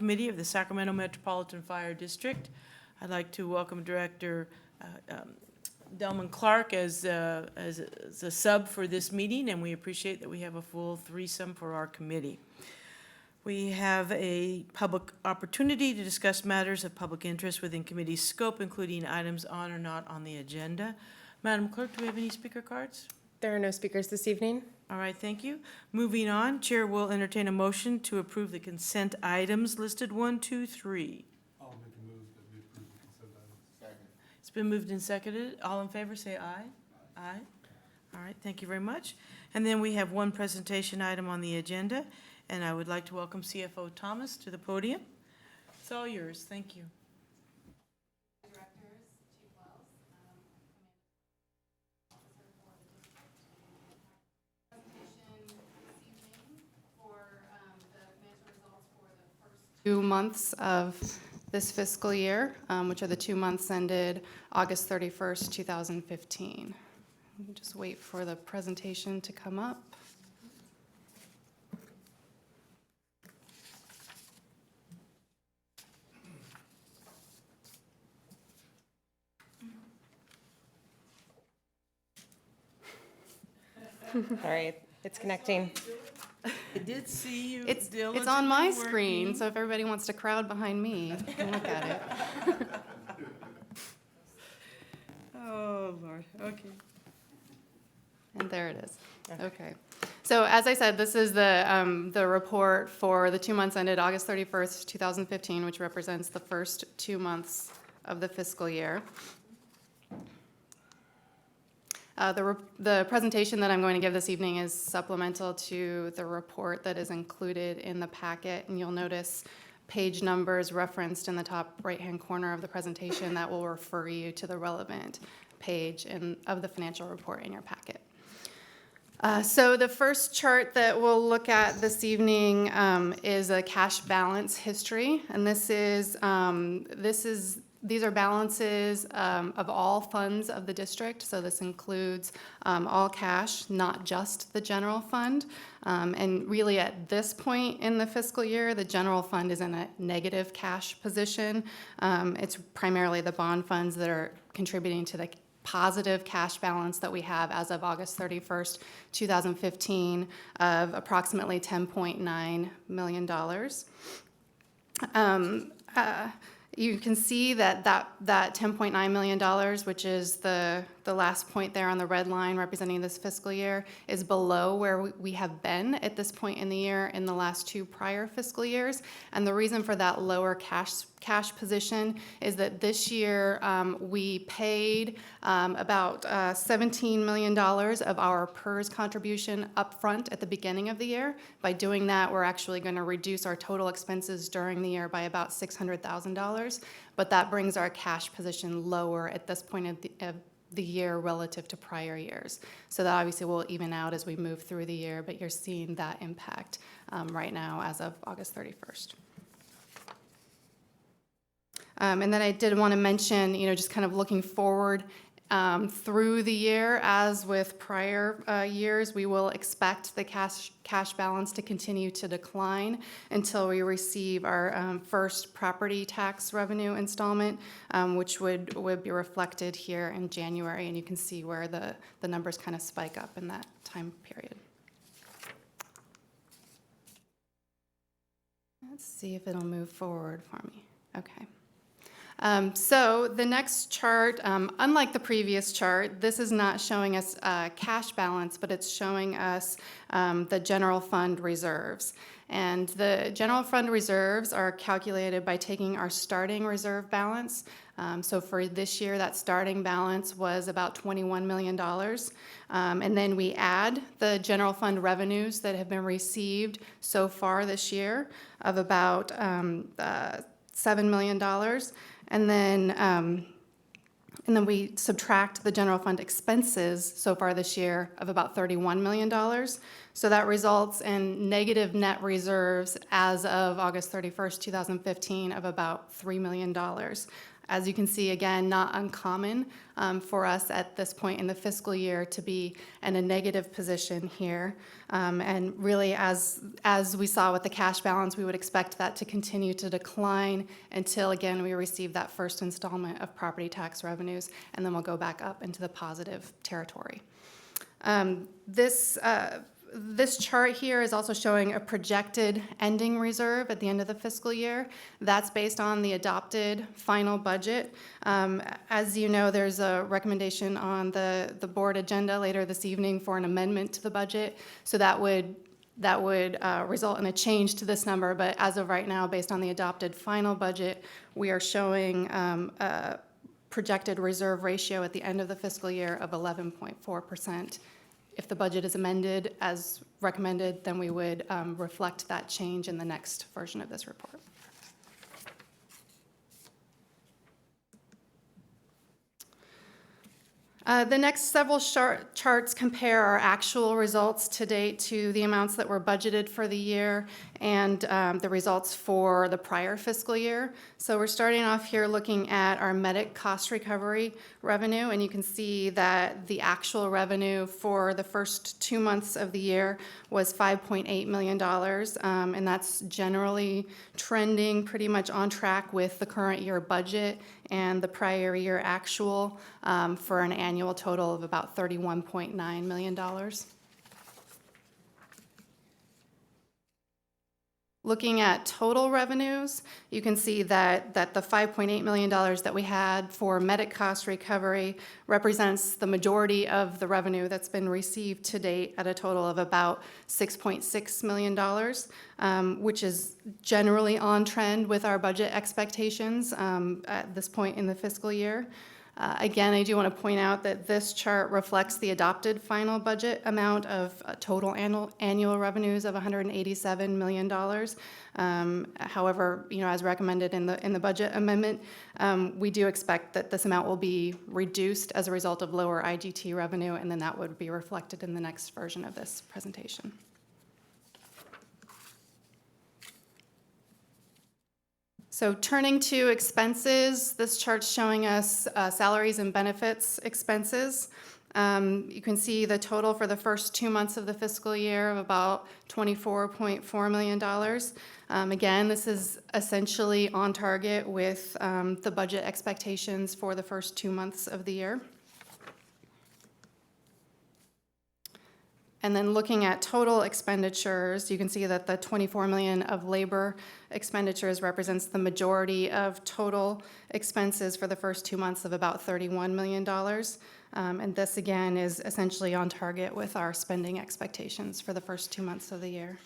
Committee of the Sacramento Metropolitan Fire District. I'd like to welcome Director Delman Clark as a sub for this meeting, and we appreciate that we have a full threesome for our committee. We have a public opportunity to discuss matters of public interest within committee scope, including items on or not on the agenda. Madam Clerk, do we have any speaker cards? There are no speakers this evening. All right, thank you. Moving on, Chair will entertain a motion to approve the consent items listed 1, 2, 3. I'll make a move that we approve the consent items. Second. It's been moved and seconded. All in favor, say aye. Aye. All right, thank you very much. And then we have one presentation item on the agenda, and I would like to welcome CFO Thomas to the podium. It's all yours. Thank you. Two months of this fiscal year, which are the 2 months ended August 31st, 2015. Let me just wait for the presentation to come up. All right, it's connecting. I did see you It's diligently on my working. screen, so if everybody wants to crowd behind me, you can look at it. Oh, Lord, okay. And there it is. Okay. So as I said, this is the report for the 2 months ended August 31st, 2015, which represents the first 2 months of the fiscal year. The presentation that I'm going to give this evening is supplemental to the report that is included in the packet, and you'll notice page numbers referenced in the top right-hand corner of the presentation that will refer you to the relevant page of the financial report in your packet. So the first chart that we'll look at this evening is a cash balance history, and these are balances of all funds of the district, so this includes all cash, not just the general fund. And really at this point in the fiscal year, the general fund is in a negative cash position. It's primarily the bond funds that are contributing to the positive cash balance that we have as of August 31st, 2015 of approximately $10.9 million. You can see that $10.9 million, which is the last point there on the red line representing this fiscal year, is below where we have been at this point in the year in the last 2 prior fiscal years. And the reason for that lower cash position is that this year we paid about $17 million of our PERS contribution upfront at the beginning of the year. By doing that, we're actually going to reduce our total expenses during the year by about $600,000, but that brings our cash position lower at this point of the year relative to prior years. So that obviously will even out as we move through the year, but you're seeing that impact right now as of August 31st. And then I did want to mention, just kind of looking forward through the year, as with prior years, we will expect the cash balance to continue to decline until we receive our first property tax revenue installment, which would be reflected here in January, and you can see where the numbers kind of spike up in that time period. Let's see if it'll move forward for me. Okay. So the next chart, unlike the previous chart, this is not showing us cash balance, but it's showing us the general fund reserves. And the general fund reserves are calculated by taking our starting reserve balance. So for this year, that starting balance was about $21 million. And then we add the general fund revenues that have been received so far this year of about $7 million. And then we subtract the general fund expenses so far this year of about $31 million. So that results in negative net reserves as of August 31st, 2015 of about $3 million. As you can see, again, not uncommon for us at this point in the fiscal year to be in a negative position here. And really, as we saw with the cash balance, we would expect that to continue to decline until, again, we receive that first installment of property tax revenues, and then we'll go back up into the positive territory. This chart here is also showing a projected ending reserve at the end of the fiscal year. That's based on the adopted final budget. As you know, there's a recommendation on the board agenda later this evening for an amendment to the budget. So that would result in a change to this number, but as of right now, based on the adopted final budget, we are showing a projected reserve ratio at the end of the fiscal year of 11.4%. If the budget is amended as recommended, then we would reflect that change in the next version of this report. The next several charts compare our actual results to date to the amounts that were budgeted for the year and the results for the prior fiscal year. So we're starting off here looking at our medic cost recovery revenue, and you can see that the actual revenue for the first 2 months of the year was $5.8 million, and that's generally trending pretty much on track with the current year budget and the prior year actual for an annual total of about $31.9 million. Looking at total revenues, you can see that the $5.8 million that we had for medic cost recovery represents the majority of the revenue that's been received to date at a total of about $6.6 million, which is generally on trend with our budget expectations at this point in the fiscal year. Again, I do want to point out that this chart reflects the adopted final budget amount of total annual revenues of $187 million. However, as recommended in the budget amendment, we do expect that this amount will be reduced as a result of lower IGT revenue, and then that would be reflected in the next version of this presentation. So turning to expenses, this chart's showing us salaries and benefits expenses. You can see the total for the first 2 months of the fiscal year of about $24.4 million. Again, this is essentially on target with the budget expectations for the first 2 months of the year. And then looking at total expenditures, you can see that the $24 million of labor expenditures represents the majority of total expenses for the first 2 months of about $31 million. And this, again, is essentially on target with our spending expectations for the first 2 months of the year.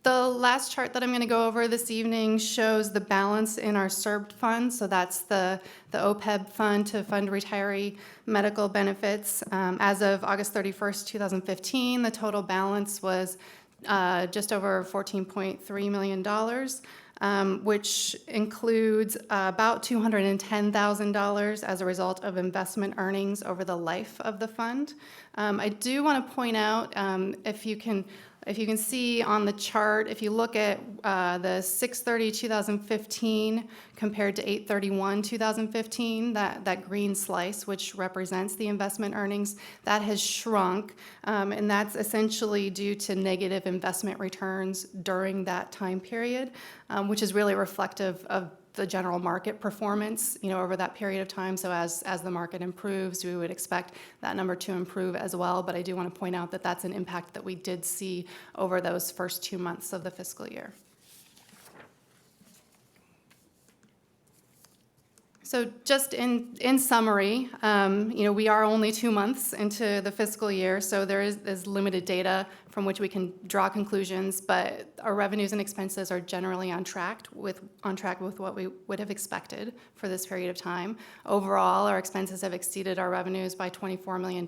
The last chart that I'm going to go over this evening shows the balance in our SERBD fund. So that's the OPEB fund to fund retiree medical benefits. As of August 31st, 2015, the total balance was just over $14.3 million, which includes about $210,000 as a result of investment earnings over the life of the fund. I do want to point out, if you can see on the chart, if you look at the 6/30/2015 compared to 8/31/2015, that green slice, which represents the investment earnings, that has shrunk, and that's essentially due to negative investment returns during that time period, which is really reflective of the general market performance, over that period of time. So as the market improves, we would expect that number to improve as well. But I do want to point out that that's an impact that we did see over those first 2 months of the fiscal year. So just in summary, we are only 2 months into the fiscal year, so there's limited data from which we can draw conclusions, but our revenues and expenses are generally on track with what we would have expected for this period of time. Overall, our expenses have exceeded our revenues by $24 million,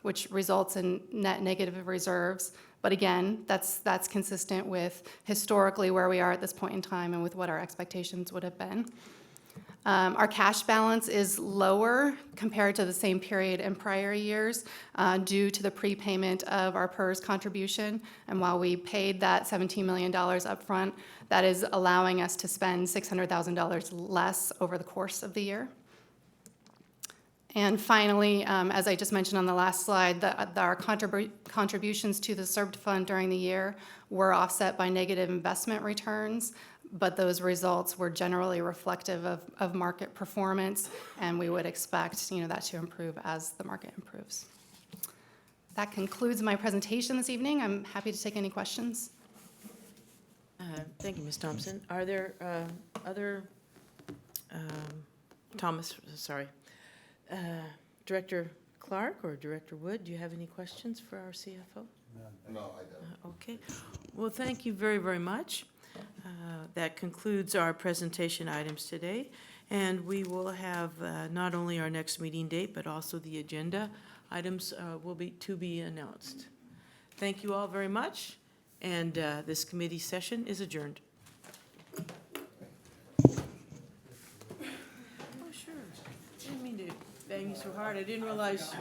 which results in net negative reserves. But again, that's consistent with historically where we are at this point in time and with what our expectations would have been. Our cash balance is lower compared to the same period in prior years due to the prepayment of our PERS contribution. And while we paid that $17 million upfront, that is allowing us to spend $600,000 less over the course of the year. And finally, as I just mentioned on the last slide, our contributions to the CERB fund during the year were offset by negative investment returns, but those results were generally reflective of market performance, and we would expect, that to improve as the market improves. That concludes my presentation this evening. I'm happy to take any questions. Thank you, Ms. Thompson. Are there other, Director Clark or Director Wood, do you have any questions for our CFO? No, I don't. Okay. Well, thank you very, very much. That concludes our presentation items today, and we will have not only our next meeting date, but also the agenda items will be to be announced. Thank you all very much, and this committee session is adjourned. Oh, sure. Didn't mean to bang you so hard. I didn't realize.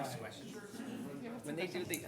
When they do the